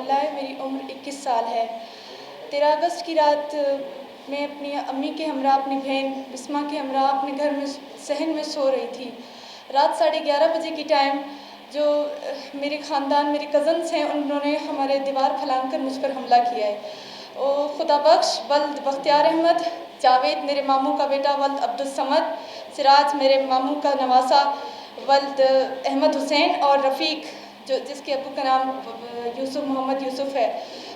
معاملہ ہے۔ میری عمر 21 سال ہے۔ 13 اگست کی رات میں اپنی امی کے ہمراہ، اپنی بہن بسمہ کے ہمراہ اپنے گھر میں صحن میں سو رہی تھی۔ رات 11:30 بجے کی ٹائم جو میرے خاندان، میرے کزنس ہیں، انہوں نے ہمارے دیوار پھلانگ کر مجھ پر حملہ کیا ہے۔ خدا بخش ولد بختیار احمد، جاوید میرے ماموں کا بیٹا ولد عبدالصمد، سراج میرے ماموں کا نواسہ ولد احمد حسین، اور رفیق جس کے ابو کا نام یوسف محمد یوسف ہے۔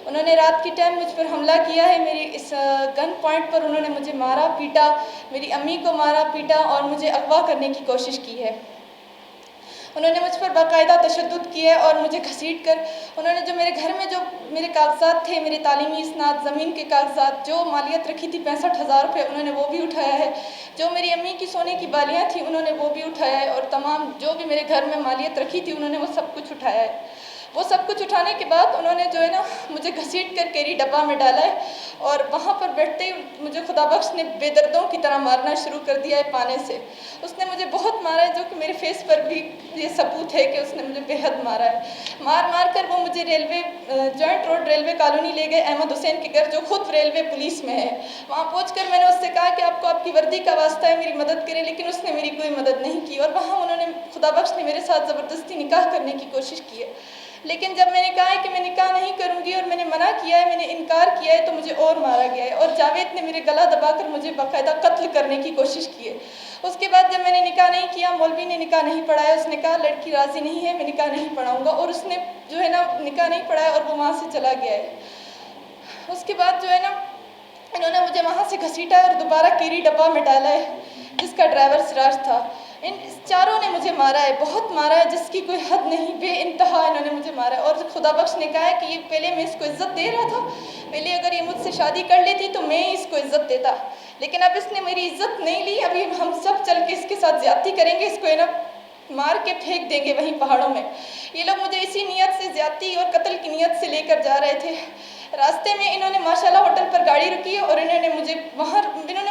انہوں نے رات کی ٹائم مجھ پر حملہ کیا ہے۔ میری اس گن پوائنٹ پر انہوں نے مجھے مارا پیٹا، میری امی کو مارا پیٹا اور مجھے اغوا کرنے کی کوشش کی ہے۔ انہوں نے مجھ پر باقاعدہ تشدد کیا ہے اور مجھے گھسیٹ کر انہوں نے جو میرے گھر میں جو میرے کاغذات تھے، میرے تعلیمی اسناد، زمین کے کاغذات، جو مالیت رکھی تھی 65,000 روپے، انہوں نے وہ بھی اٹھایا ہے۔ جو میری امی کی سونے کی بالیاں تھیں انہوں نے وہ بھی اٹھایا ہے، اور تمام جو بھی میرے گھر میں مالیت رکھی تھی انہوں نے وہ سب کچھ اٹھایا ہے۔ وہ سب کچھ اٹھانے کے بعد انہوں نے جو ہے نا مجھے گھسیٹ کر کیری ڈبہ میں ڈالا ہے، اور وہاں پر بیٹھتے ہی مجھے خدا بخش نے بے دردوں کی طرح مارنا شروع کر دیا ہے پانے سے۔ اس نے مجھے بہت مارا ہے، جو کہ میرے فیس پر بھی یہ ثبوت ہے کہ اس نے مجھے بے حد مارا ہے۔ مار کر وہ مجھے جوائنٹ روڈ ریلوے کالونی لے گئے، احمد حسین کے گھر، جو خود ریلوے پولیس میں ہے۔ وہاں پہنچ کر میں نے اس سے کہا کہ آپ کو آپ کی وردی کا واسطہ ہے، میری مدد کریں، لیکن اس نے میری کوئی مدد نہیں کی، اور وہاں انہوں نے خدا بخش نے میرے ساتھ زبردستی نکاح کرنے کی کوشش کی ہے۔ لیکن جب میں نے کہا ہے کہ میں نکاح نہیں کروں گی اور میں نے منع کیا ہے، میں نے انکار کیا ہے، تو مجھے اور مارا گیا ہے، اور جاوید نے میرے گلا دبا کر مجھے باقاعدہ قتل کرنے کی کوشش کی ہے۔ اس کے بعد جب میں نے نکاح نہیں کیا، مولوی نے نکاح نہیں پڑھایا، اس نے کہا لڑکی راضی نہیں ہے، میں نکاح نہیں پڑھاؤں گا، اور اس نے جو ہے نا نکاح نہیں پڑھایا اور وہ وہاں سے چلا گیا ہے۔ اس کے بعد جو ہے نا انہوں نے مجھے وہاں سے گھسیٹا ہے اور دوبارہ کیری ڈبہ میں ڈالا ہے، جس کا ڈرائیور سراج تھا۔ ان چاروں نے مجھے مارا ہے، بہت مارا ہے، جس کی کوئی حد نہیں، بے انتہا انہوں نے مجھے مارا ہے۔ اور خدا بخش نے کہا ہے کہ یہ پہلے میں اس کو عزت دے رہا تھا، پہلے اگر یہ مجھ سے شادی کر لیتی تو میں اس کو عزت دیتا، لیکن اب اس نے میری عزت نہیں لی، ابھی ہم سب چل کے اس کے ساتھ زیادتی کریں گے، اس کو مار کے پھینک دیں گے وہیں پہاڑوں میں۔ یہ لوگ مجھے اسی نیت سے زیادتی اور قتل کی نیت سے لے کر جا رہے تھے۔ راستے میں انہوں نے ماشاءاللہ ہوٹل پر گاڑی رکی ہے، اور انہوں نے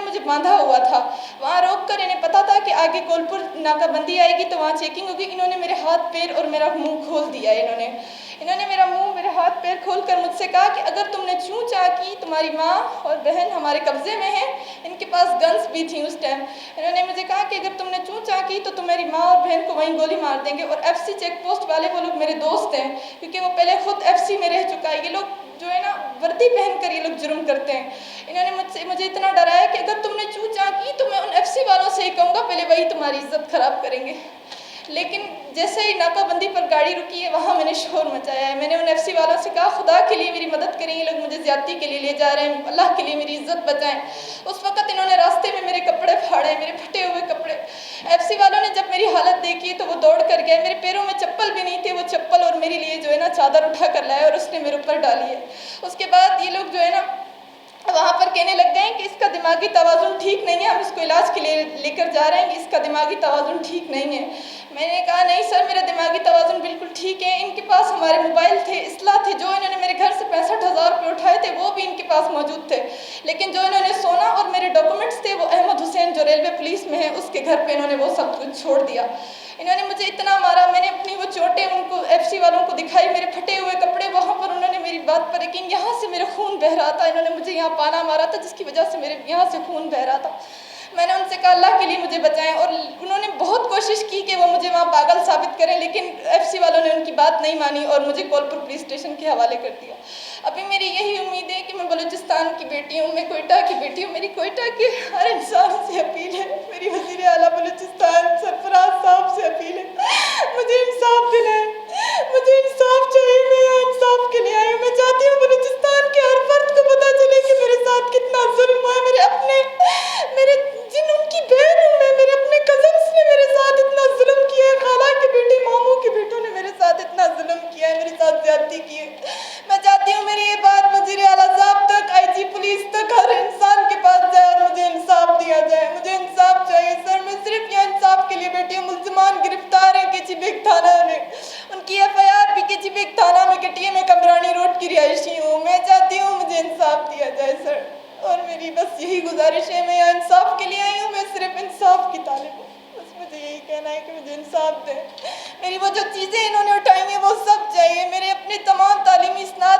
مجھے باندھا ہوا تھا، وہاں روک کر انہیں پتا تھا کہ آگے کولپور ناکہ بندی آئے گی تو وہاں چیکنگ ہوگی۔ انہوں نے میرے ہاتھ پیر اور میرا منہ کھول دیا ہے۔ انہوں نے میرا منہ، میرے ہاتھ پیر کھول کر مجھ سے کہا کہ اگر تم نے چوں چاہ کی، تمہاری ماں اور بہن ہمارے قبضے میں ہیں، ان کے پاس گنز بھی تھیں اس ٹائم۔ انہوں نے مجھے کہا کہ اگر تم نے چوں چاہ کی تو تمہاری ماں اور بہن کو وہیں گولی مار دیں گے، اور ایف سی چیک پوسٹ والے وہ لوگ میرے دوست ہیں، کیونکہ وہ پہلے خود ایف سی میں رہ چکا ہے۔ یہ لوگ جو ہے نا وردی پہن کر یہ لوگ جرم کرتے ہیں۔ انہوں نے مجھے اتنا ڈرایا کہ اگر تم نے چوں چاہ کی تو میں ان ایف سی والوں سے ہی کہوں گا، پہلے وہی تمہاری عزت خراب کریں گے۔ لیکن جیسے ہی ناکہ بندی پر گاڑی رکی ہے، وہاں میں نے شور مچایا ہے۔ میں نے ان ایف سی والوں سے کہا خدا کے لیے میری مدد کریں، یہ لوگ مجھے زیادتی کے لیے لے جا رہے ہیں، اللہ کے لیے میری عزت بچائیں۔ اس وقت انہوں نے راستے میں میرے کپڑے پھاڑے، میرے پھٹے ہوئے کپڑے۔ ایف سی والوں نے جب میری حالت دیکھی تو وہ دوڑ کر گئے، میرے پیروں میں چپل بھی نہیں تھے، وہ چپل اور میرے لیے جو ہے نا چادر اٹھا کر لائے، اور اس نے میرے اوپر ڈالی ہے۔ اس کے بعد یہ لوگ جو ہے نا وہاں پر کہنے لگ گئے کہ اس کا دماغی توازن ٹھیک نہیں ہے، ہم اس کو علاج کے لیے لے کر جا رہے ہیں، اس کا دماغی توازن ٹھیک نہیں ہے۔ میں نے کہا نہیں سر، میرا دماغی توازن بالکل ٹھیک ہے۔ ان کے پاس ہمارے موبائل تھے، اسلحہ تھے، جو انہوں نے میرے گھر سے 65,000 روپے اٹھائے تھے وہ بھی ان کے پاس موجود تھے، لیکن جو انہوں نے سونا اور میرے ڈاکومنٹس تھے وہ احمد حسین جو ریلوے پولیس میں ہے اس کے گھر پہ انہوں نے وہ سب کچھ چھوڑ دیا۔ انہوں نے مجھے اتنا مارا، میں نے اپنی وہ چوٹیں ان کو ایف سی والوں کو دکھائی، میرے پھٹے ہوئے کپڑے، وہاں پر انہوں نے میری بات پر یقین، یہاں سے میرا خون بہہ رہا تھا، انہوں نے مجھے یہاں پانا مارا تھا جس کی وجہ سے میرے یہاں سے خون بہہ رہا تھا۔ میں نے ان سے کہا اللہ کے لیے مجھے بچائیں، اور انہوں نے بہت کوشش کی کہ وہ مجھے وہاں پاگل ثابت کریں، لیکن ایف سی والوں نے ان کی بات نہیں مانی اور مجھے کولپور پولیس اسٹیشن کے حوالے کر دیا۔ ابھی میری یہی امید ہے کہ میں بلوچستان کی بیٹی ہوں، میں کوئٹہ کی بیٹی ہوں، میری کوئٹہ کے ہر انسان سے اپیل ہے، میری وزیر اعلیٰ بلوچستان سرفراز صاحب سے اپیل ہے، مجھے انصاف دلائیں، مجھے انصاف چاہیے، میں یہاں انصاف کے لیے آئی ہوں۔ میں چاہتی ہوں بلوچستان کے ہر فرد کو پتہ چلے کہ میرے ساتھ کتنا ظلم ہوا ہے، میرے جن ان کی بہن ہوں میں، میرے اپنے کزنس نے میرے ساتھ اتنا ظلم کیا ہے، خالہ کے بیٹے، ماموں کے بیٹوں نے میرے ساتھ اتنا ظلم کیا ہے، میرے ساتھ زیادتی کی ہے۔ میں چاہتی ہوں میری یہ بات وزیر اعلیٰ صاحب تک، آئی جی پولیس تک، ہر انسان کے پاس جائے اور مجھے انصاف دیا جائے، مجھے انصاف چاہیے سر۔ میں صرف یہاں انصاف کے لیے بیٹھی ہوں، ملزمان گرفتار ہیں کیچی بیگ تھانہ میں، ان کی ایف آئی آر بھی کیچی بیگ تھانہ میں کٹی ہے، میں کمرانی روڈ کی رہائشی ہوں۔ میں چاہتی ہوں مجھے انصاف دیا جائے سر، اور میری بس یہی گزارش ہے، میں یہاں انصاف کے لیے آئی ہوں، میں صرف انصاف کی طالب ہوں، بس مجھے یہی کہنا ہے کہ مجھے انصاف دیں۔ میری وہ جو چیزیں انہوں نے اٹھائی ہیں وہ سب چاہیے، میرے اپنے تمام تعلیمی اسناد